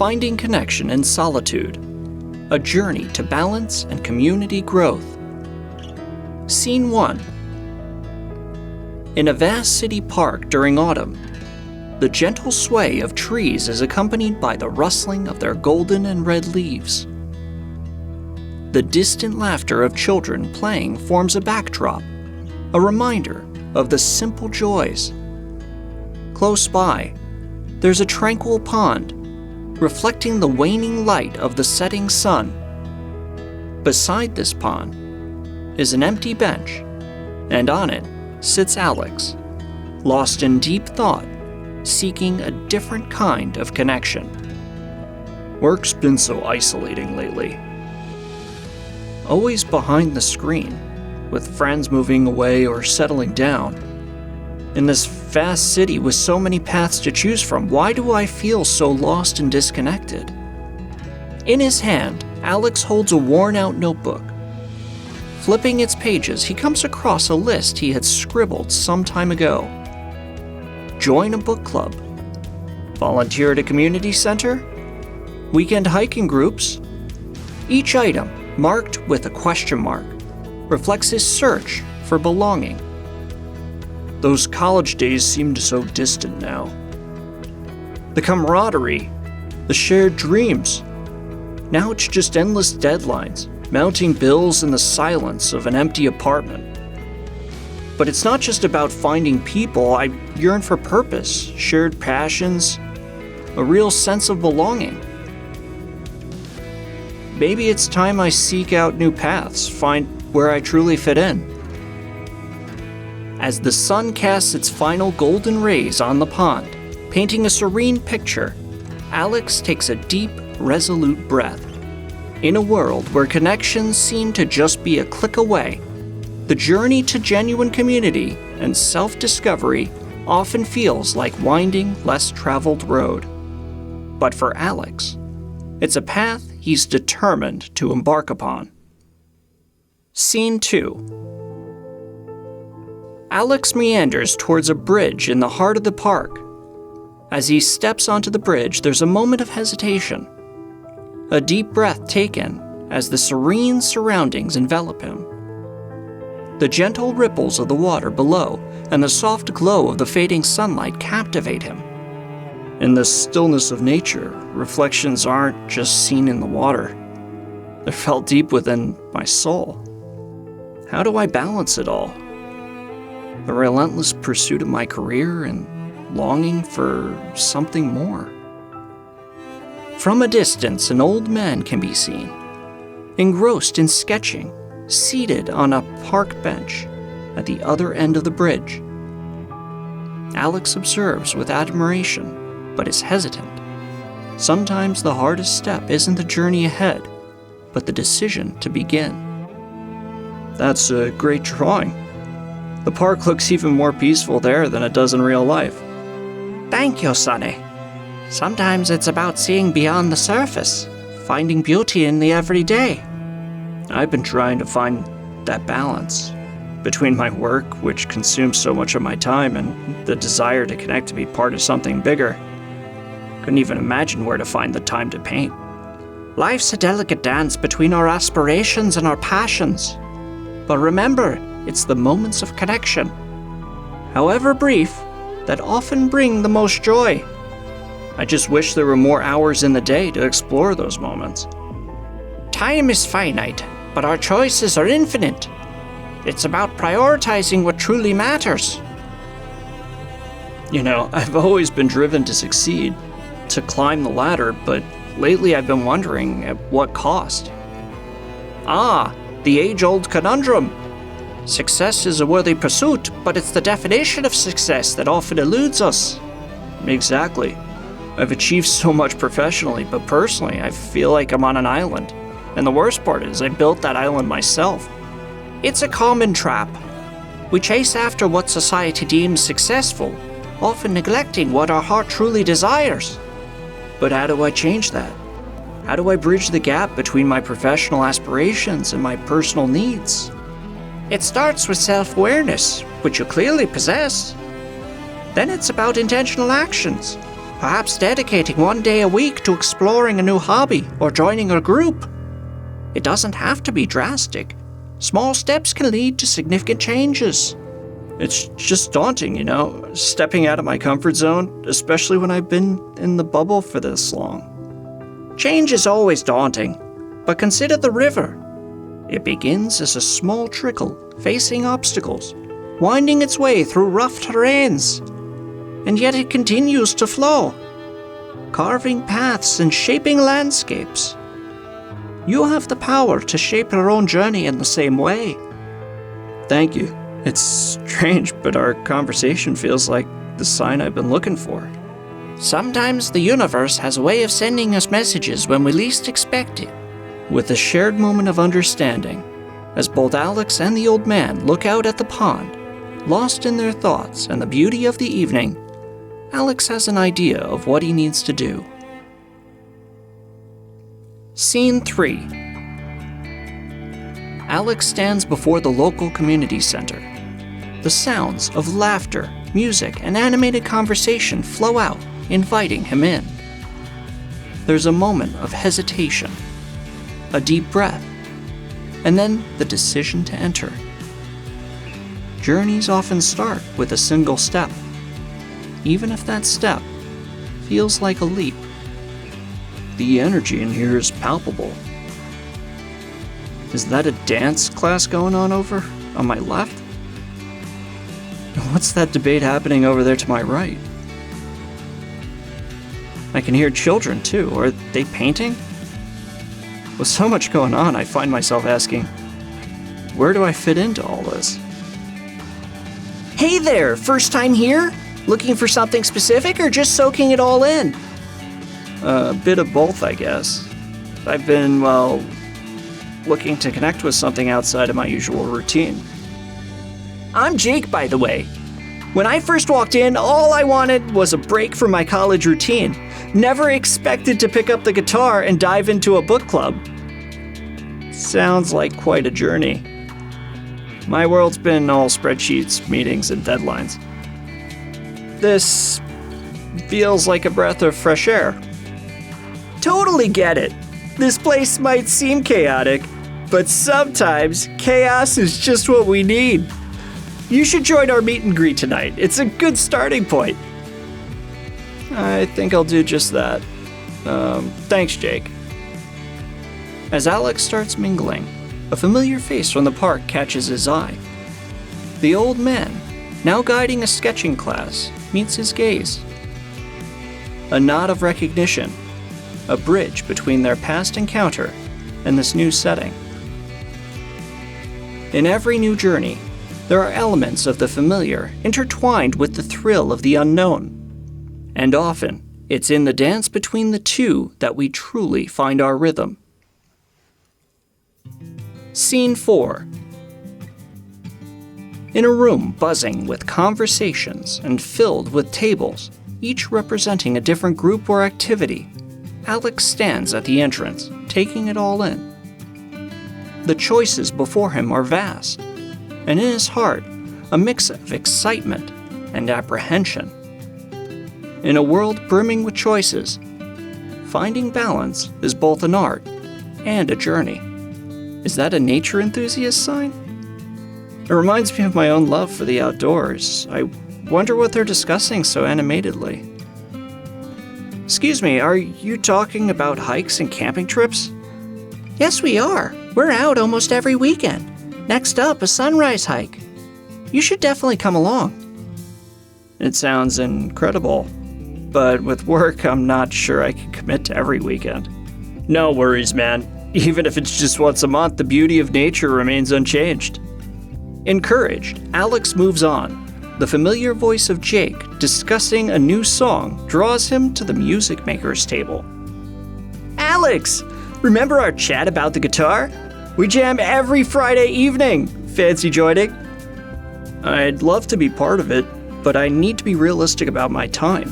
Finding Connection in Solitude, a journey to balance and community growth. Scene 1. In a vast city park during autumn, the gentle sway of trees is accompanied by the rustling of their golden and red leaves. The distant laughter of children playing forms a backdrop, a reminder of the simple joys. Close by, there's a tranquil pond, reflecting the waning light of the setting sun. Beside this pond is an empty bench, and on it sits Alex, lost in deep thought, seeking a different kind of connection. Work's been so isolating lately. Always behind the screen, with friends moving away or settling down. In this vast city with so many paths to choose from, why do I feel so lost and disconnected? In his hand, Alex holds a worn-out notebook. Flipping its pages, he comes across a list he had scribbled some time ago. Join a book club. Volunteer at a community center. Weekend hiking groups. Each item, marked with a question mark, reflects his search for belonging. Those college days seemed so distant now. The camaraderie, the shared dreams. Now it's just endless deadlines, mounting bills in the silence of an empty apartment. But it's not just about finding people. I yearn for purpose, shared passions, a real sense of belonging. Maybe it's time I seek out new paths, find where I truly fit in. As the sun casts its final golden rays on the pond, painting a serene picture, Alex takes a deep, resolute breath. In a world where connections seem to just be a click away, the journey to genuine community and self-discovery often feels like winding, less traveled road. But for Alex, it's a path he's determined to embark upon. Scene 2. Alex meanders towards a bridge in the heart of the park. As he steps onto the bridge, there's a moment of hesitation. A deep breath taken as the serene surroundings envelop him. The gentle ripples of the water below and the soft glow of the fading sunlight captivate him. In the stillness of nature, reflections aren't just seen in the water. They're felt deep within my soul. How do I balance it all? The relentless pursuit of my career and longing for something more. From a distance, an old man can be seen, engrossed in sketching, seated on a park bench at the other end of the bridge. Alex observes with admiration, but is hesitant. Sometimes the hardest step isn't the journey ahead, but the decision to begin. That's a great drawing. The park looks even more peaceful there than it does in real life. Thank you, Sonny. Sometimes it's about seeing beyond the surface, finding beauty in the everyday. I've been trying to find that balance between my work, which consumes so much of my time, and the desire to connect to be part of something bigger. Couldn't even imagine where to find the time to paint. Life's a delicate dance between our aspirations and our passions. But remember, it's the moments of connection, however brief, that often bring the most joy. I just wish there were more hours in the day to explore those moments. Time is finite, but our choices are infinite. It's about prioritizing what truly matters. You know, I've always been driven to succeed, to climb the ladder, but lately I've been wondering at what cost. The age-old conundrum. Success is a worthy pursuit, but it's the definition of success that often eludes us. Exactly. I've achieved so much professionally, but personally, I feel like I'm on an island. And the worst part is, I built that island myself. It's a common trap. We chase after what society deems successful, often neglecting what our heart truly desires. But how do I change that? How do I bridge the gap between my professional aspirations and my personal needs? It starts with self-awareness, which you clearly possess. Then it's about intentional actions, Perhaps dedicating one day a week to exploring a new hobby or joining a group. It doesn't have to be drastic. Small steps can lead to significant changes. It's just daunting, stepping out of my comfort zone, especially when I've been in the bubble for this long. Change is always daunting, but consider the river. It begins as a small trickle, facing obstacles, winding its way through rough terrains, and yet it continues to flow, carving paths and shaping landscapes. You have the power to shape your own journey in the same way. Thank you. It's strange, but our conversation feels like the sign I've been looking for. Sometimes the universe has a way of sending us messages when we least expect it. With a shared moment of understanding, as both Alex and the old man look out at the pond, lost in their thoughts and the beauty of the evening, Alex has an idea of what he needs to do. Scene 3. Alex stands before the local community center. The sounds of laughter, music, and animated conversation flow out, inviting him in. There's a moment of hesitation, a deep breath, and then the decision to enter. Journeys often start with a single step, even if that step feels like a leap. The energy in here is palpable. Is that a dance class going on over on my left? What's that debate happening over there to my right? I can hear children too. Are they painting? With so much going on, I find myself asking, where do I fit into all this? Hey there, first time here? Looking for something specific or just soaking it all in? A bit of both, I guess. I've been, looking to connect with something outside of my usual routine. I'm Jake, by the way. When I first walked in, all I wanted was a break from my college routine. Never expected to pick up the guitar and dive into a book club. Sounds like quite a journey. My world's been all spreadsheets, meetings, and deadlines. This feels like a breath of fresh air. Totally get it. This place might seem chaotic, but sometimes chaos is just what we need. You should join our meet and greet tonight. It's a good starting point. I think I'll do just that. Thanks, Jake. As Alex starts mingling, a familiar face from the park catches his eye. The old man, now guiding a sketching class, meets his gaze. A nod of recognition, a bridge between their past encounter and this new setting. In every new journey, there are elements of the familiar intertwined with the thrill of the unknown. And often, it's in the dance between the two that we truly find our rhythm. Scene 4. In a room buzzing with conversations and filled with tables, each representing a different group or activity, Alex stands at the entrance, taking it all in. The choices before him are vast, and in his heart, a mix of excitement and apprehension. In a world brimming with choices, finding balance is both an art and a journey. Is that a nature enthusiast sign? It reminds me of my own love for the outdoors. I wonder what they're discussing so animatedly. Excuse me, are you talking about hikes and camping trips? Yes, we are. We're out almost every weekend. Next up, a sunrise hike. You should definitely come along. It sounds incredible, but with work, I'm not sure I can commit to every weekend. No worries, man. Even if it's just once a month, the beauty of nature remains unchanged. Encouraged, Alex moves on. The familiar voice of Jake discussing a new song draws him to the music maker's table. Alex, remember our chat about the guitar? We jam every Friday evening. Fancy joining? I'd love to be part of it, but I need to be realistic about my time.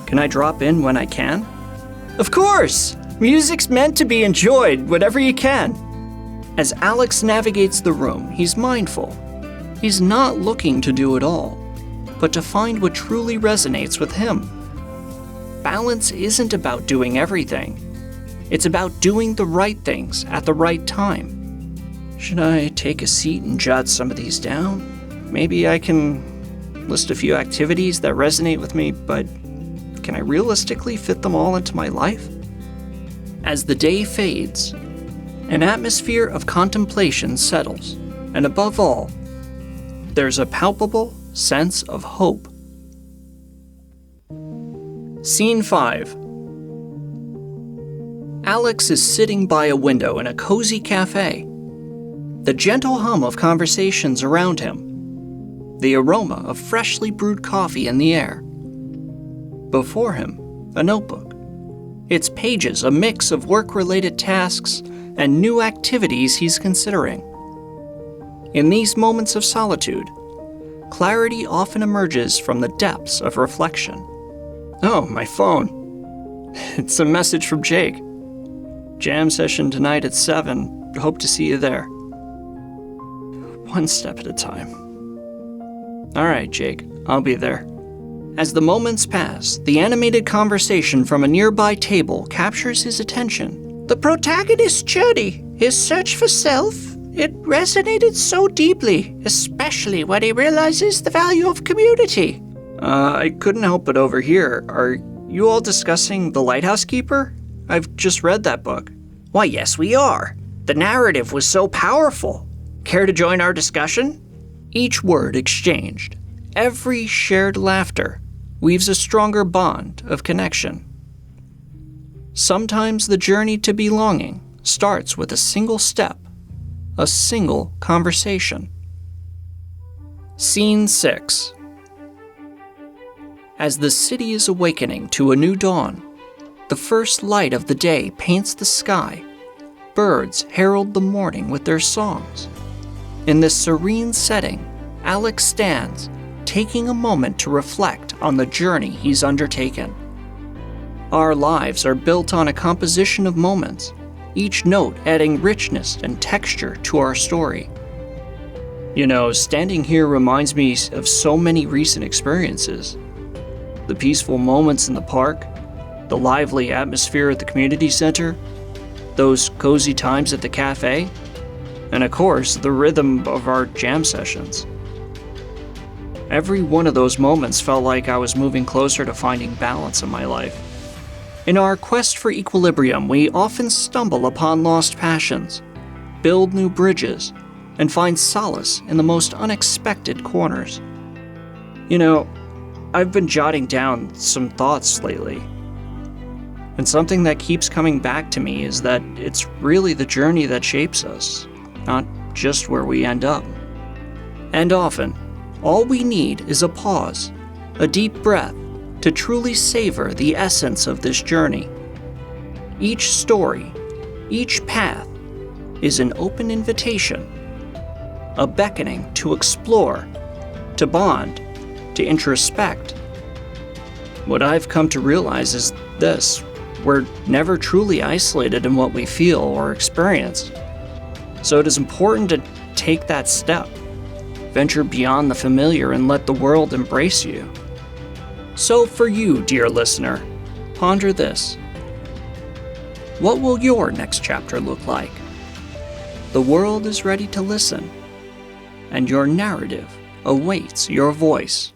Can I drop in when I can? Of course! Music's meant to be enjoyed whenever you can. As Alex navigates the room, he's mindful. He's not looking to do it all, but to find what truly resonates with him. balance isn't about doing everything. It's about doing the right things at the right time. Should I take a seat and jot some of these down? Maybe I can list a few activities that resonate with me, but can I realistically fit them all into my life? As the day fades, an atmosphere of contemplation settles, and above all, there's a palpable sense of hope. Scene 5. Alex is sitting by a window in a cozy cafe. The gentle hum of conversations around him. The aroma of freshly brewed coffee in the air. Before him, a notebook. Its pages a mix of work-related tasks and new activities he's considering. In these moments of solitude, clarity often emerges from the depths of reflection. Oh, my phone. It's a message from Jake. Jam session tonight at 7. Hope to see you there. One step at a time. All right, Jake, I'll be there. As the moments pass, the animated conversation from a nearby table captures his attention. The protagonist's journey, his search for self, it resonated so deeply, especially when he realizes the value of community. I couldn't help but overhear. Are you all discussing The Lighthouse Keeper? I've just read that book. Why, yes, we are. The narrative was so powerful. Care to join our discussion? Each word exchanged, every shared laughter, weaves a stronger bond of connection. Sometimes the journey to belonging starts with a single step, a single conversation. Scene 6. As the city is awakening to a new dawn, the first light of the day paints the sky. Birds herald the morning with their songs. In this serene setting, Alex stands, taking a moment to reflect on the journey he's undertaken. Our lives are built on a composition of moments, each note adding richness and texture to our story. You know, standing here reminds me of so many recent experiences. The peaceful moments in the park, the lively atmosphere at the community center, those cozy times at the cafe, and of course, the rhythm of our jam sessions. Every one of those moments felt like I was moving closer to finding balance in my life. In our quest for equilibrium, we often stumble upon lost passions, build new bridges, and find solace in the most unexpected corners. You know, I've been jotting down some thoughts lately. And something that keeps coming back to me is that it's really the journey that shapes us, not just where we end up. And often, all we need is a pause, a deep breath, to truly savor the essence of this journey. Each story, each path, is an open invitation, a beckoning to explore, to bond, to introspect. What I've come to realize is this: we're never truly isolated in what we feel or experience. So it is important to take that step, venture beyond the familiar and let the world embrace you. So for you, dear listener, ponder this. What will your next chapter look like? The world is ready to listen, and your narrative awaits your voice.